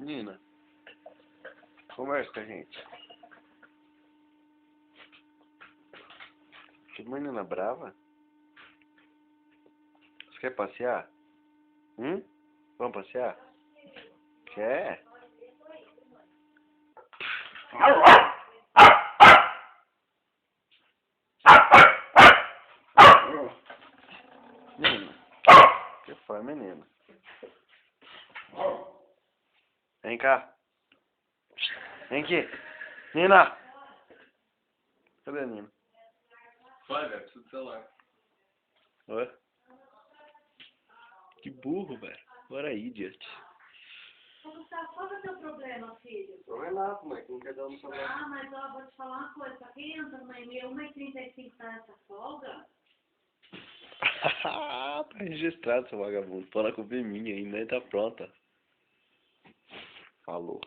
Nina, conversa com a gente. Que menina brava? Você quer passear? Vamos passear? Quer? Nina, que foi, menina? Vem cá. Vem aqui. Nina! Cadê a Nina? Vai, velho, preciso do celular. Oi? Que burro, velho. Agora é idiot. Gustavo, qual é o teu problema, filho? Não é nada, mãe, que não quer dar no celular. Ah, mas ó, vou te falar uma coisa. Pra quem entra numa e-mail 1h35 tá nessa folga? Tá registrado, seu vagabundo. Fala com o minha, a e-mail tá pronta. Falou.